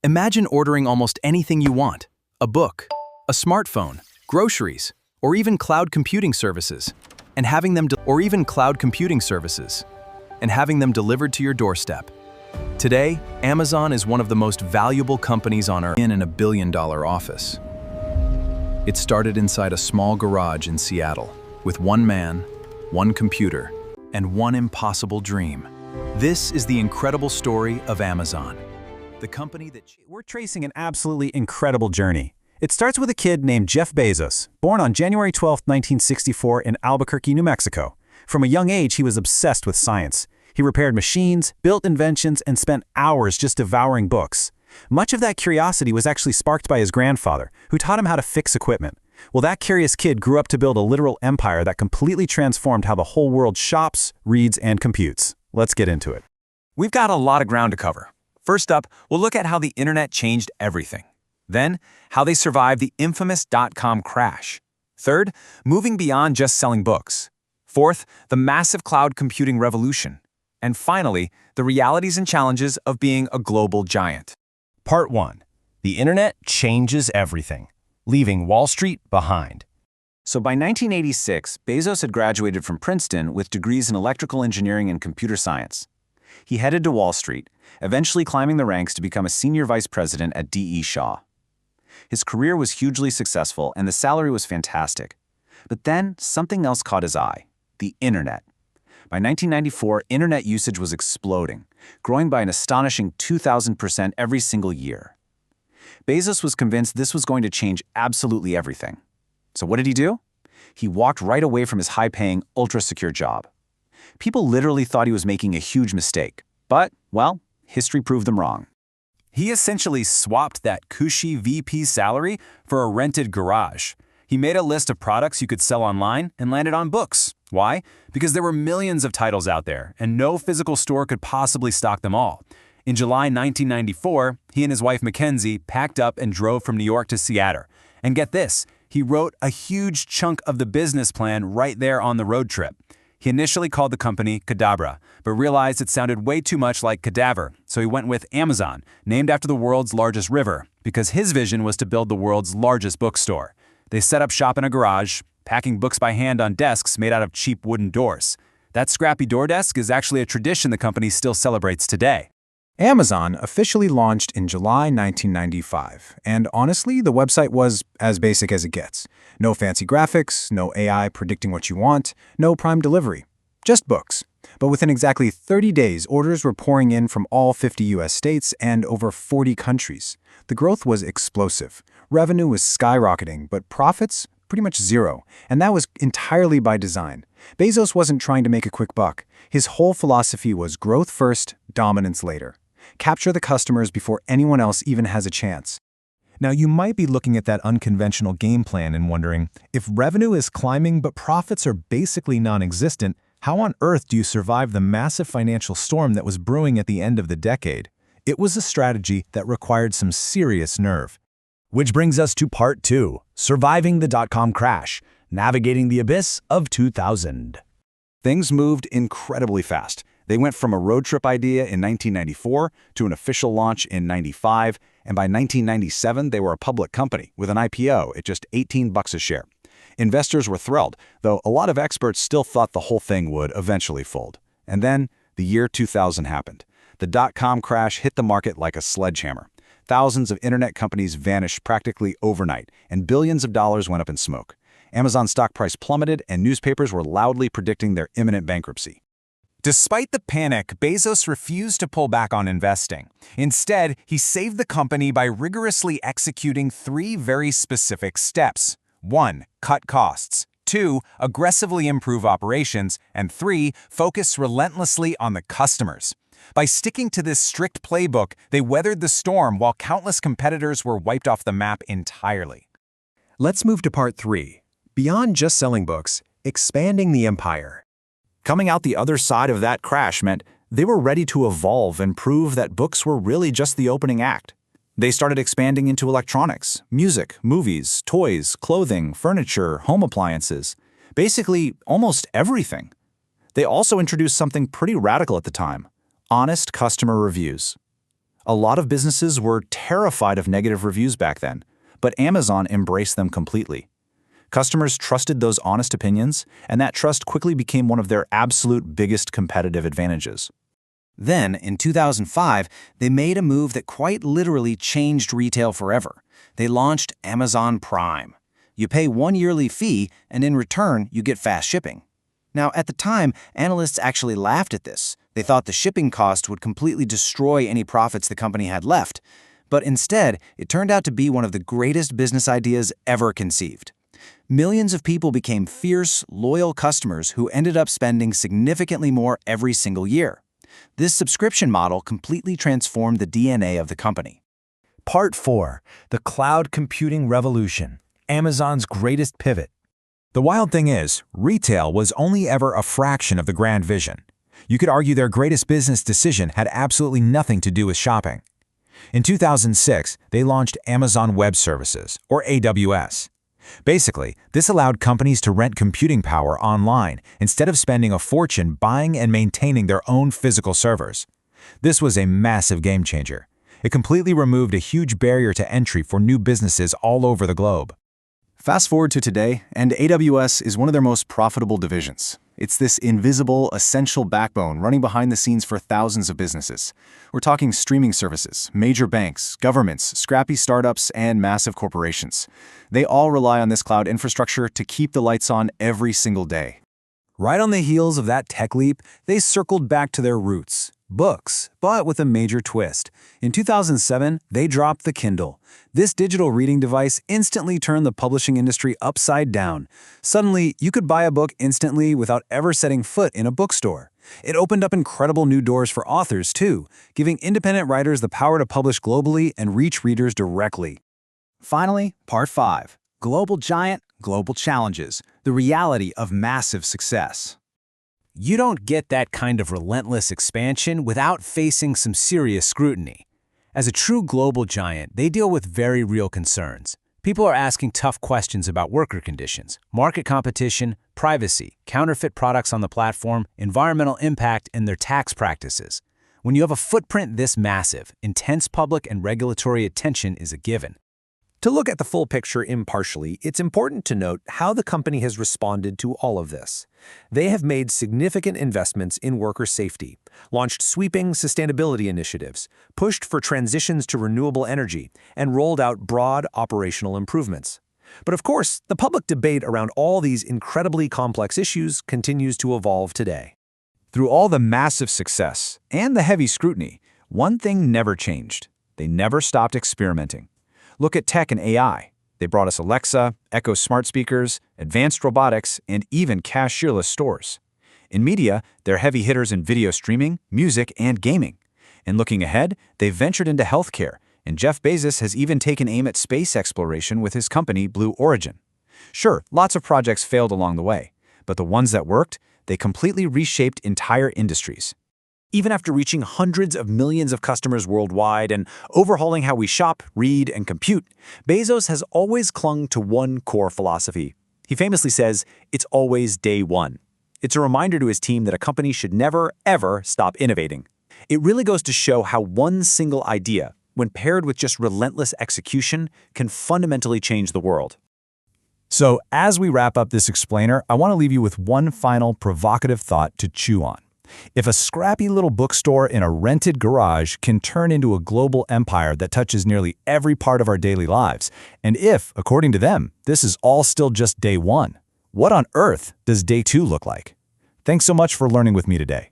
Imagine ordering almost anything you want: a book, a smartphone, groceries, or even cloud computing services, and having them delivered to your doorstep. Today, Amazon is one of the most valuable companies on earth in a billion-dollar office. It started inside a small garage in Seattle, with one man, one computer, and one impossible dream. This is the incredible story of Amazon, the company that... We're tracing an absolutely incredible journey. It starts with a kid named Jeff Bezos, born on January 12, 1964 in Albuquerque, New Mexico. From a young age, he was obsessed with science. He repaired machines, built inventions, and spent hours just devouring books. Much of that curiosity was actually sparked by his grandfather, who taught him how to fix equipment. Well, that curious kid grew up to build a literal empire that completely transformed how the whole world shops, reads, and computes. Let's get into it. We've got a lot of ground to cover. First up, we'll look at how the internet changed everything. Then, how they survived the infamous .com crash. Third, moving beyond just selling books. Fourth, the massive cloud computing revolution. And finally, the realities and challenges of being a global giant. Part 1. The internet changes everything, leaving Wall Street behind. So by 1986, Bezos had graduated from Princeton with degrees in electrical engineering and computer science. He headed to Wall Street, eventually climbing the ranks to become a senior vice president at D.E. Shaw. His career was hugely successful and the salary was fantastic. But then something else caught his eye: the internet. By 1994, internet usage was exploding, growing by an astonishing 2,000% every single year. Bezos was convinced this was going to change absolutely everything. So what did he do? He walked right away from his high-paying, ultra-secure job. People literally thought he was making a huge mistake. But, well, history proved them wrong. He essentially swapped that cushy VP salary for a rented garage. He made a list of products you could sell online and landed on books. Why? Because there were millions of titles out there, and no physical store could possibly stock them all. In July 1994, he and his wife Mackenzie packed up and drove from New York to Seattle. And get this, he wrote a huge chunk of the business plan right there on the road trip. He initially called the company Cadabra, but realized it sounded way too much like cadaver, so he went with Amazon, named after the world's largest river, because his vision was to build the world's largest bookstore. They set up shop in a garage, packing books by hand on desks made out of cheap wooden doors. That scrappy door desk is actually a tradition the company still celebrates today. Amazon officially launched in July 1995, and honestly, the website was as basic as it gets. No fancy graphics, no AI predicting what you want, no prime delivery. Just books. But within exactly 30 days, orders were pouring in from all 50 US states and over 40 countries. The growth was explosive. Revenue was skyrocketing, but profits? Pretty much zero, and that was entirely by design. Bezos wasn't trying to make a quick buck. His whole philosophy was growth first, dominance later. Capture the customers before anyone else even has a chance. Now, you might be looking at that unconventional game plan and wondering, if revenue is climbing but profits are basically non-existent, how on earth do you survive the massive financial storm that was brewing at the end of the decade? It was a strategy that required some serious nerve. Which brings us to Part 2, surviving the .com crash, navigating the abyss of 2000. Things moved incredibly fast. They went from a road trip idea in 1994 to an official launch in 95, and by 1997 they were a public company with an IPO at just $18 a share. Investors were thrilled, though a lot of experts still thought the whole thing would eventually fold. And then, the year 2000 happened. The .com crash hit the market like a sledgehammer. Thousands of internet companies vanished practically overnight, and billions of dollars went up in smoke. Amazon's stock price plummeted, and newspapers were loudly predicting their imminent bankruptcy. Despite the panic, Bezos refused to pull back on investing. Instead, he saved the company by rigorously executing 3 very specific steps. 1. Cut costs. 2. Aggressively improve operations. And 3. Focus relentlessly on the customers. By sticking to this strict playbook, they weathered the storm while countless competitors were wiped off the map entirely. Let's move to Part 3. Beyond just selling books, expanding the empire. Coming out the other side of that crash meant they were ready to evolve and prove that books were really just the opening act. They started expanding into electronics, music, movies, toys, clothing, furniture, home appliances, basically almost everything. They also introduced something pretty radical at the time: honest customer reviews. A lot of businesses were terrified of negative reviews back then, but Amazon embraced them completely. Customers trusted those honest opinions, and that trust quickly became one of their absolute biggest competitive advantages. Then, in 2005, they made a move that quite literally changed retail forever. They launched Amazon Prime. You pay one yearly fee, and in return, you get fast shipping. Now, at the time, analysts actually laughed at this. They thought the shipping cost would completely destroy any profits the company had left. But instead, it turned out to be one of the greatest business ideas ever conceived. Millions of people became fierce, loyal customers who ended up spending significantly more every single year. This subscription model completely transformed the DNA of the company. Part 4. The Cloud Computing Revolution. Amazon's greatest pivot. The wild thing is, retail was only ever a fraction of the grand vision. You could argue their greatest business decision had absolutely nothing to do with shopping. In 2006, they launched Amazon Web Services, or AWS. Basically, this allowed companies to rent computing power online instead of spending a fortune buying and maintaining their own physical servers. This was a massive game changer. It completely removed a huge barrier to entry for new businesses all over the globe. Fast forward to today, and AWS is one of their most profitable divisions. It's this invisible, essential backbone running behind the scenes for thousands of businesses. We're talking streaming services, major banks, governments, scrappy startups, and massive corporations. They all rely on this cloud infrastructure to keep the lights on every single day. Right on the heels of that tech leap, they circled back to their roots. Books, but with a major twist. In 2007, they dropped the Kindle. This digital reading device instantly turned the publishing industry upside down. Suddenly, you could buy a book instantly without ever setting foot in a bookstore. It opened up incredible new doors for authors, too, giving independent writers the power to publish globally and reach readers directly. Finally, Part 5. Global Giant, Global Challenges. The reality of massive success. You don't get that kind of relentless expansion without facing some serious scrutiny. As a true global giant, they deal with very real concerns. People are asking tough questions about worker conditions, market competition, privacy, counterfeit products on the platform, environmental impact, and their tax practices. When you have a footprint this massive, intense public and regulatory attention is a given. To look at the full picture impartially, it's important to note how the company has responded to all of this. They have made significant investments in worker safety, launched sweeping sustainability initiatives, pushed for transitions to renewable energy, and rolled out broad operational improvements. But of course, the public debate around all these incredibly complex issues continues to evolve today. Through all the massive success and the heavy scrutiny, one thing never changed. They never stopped experimenting. Look at tech and AI. They brought us Alexa, Echo smart speakers, advanced robotics, and even cashierless stores. In media, they're heavy hitters in video streaming, music, and gaming. And looking ahead, they've ventured into healthcare, and Jeff Bezos has even taken aim at space exploration with his company Blue Origin. Sure, lots of projects failed along the way, but the ones that worked, they completely reshaped entire industries. Even after reaching hundreds of millions of customers worldwide and overhauling how we shop, read, and compute, Bezos has always clung to one core philosophy. He famously says, "It's always day one." It's a reminder to his team that a company should never, ever stop innovating. It really goes to show how one single idea, when paired with just relentless execution, can fundamentally change the world. So, as we wrap up this explainer, I want to leave you with one final provocative thought to chew on. If a scrappy little bookstore in a rented garage can turn into a global empire that touches nearly every part of our daily lives, and if, according to them, this is all still just day one, what on earth does day two look like? Thanks so much for learning with me today.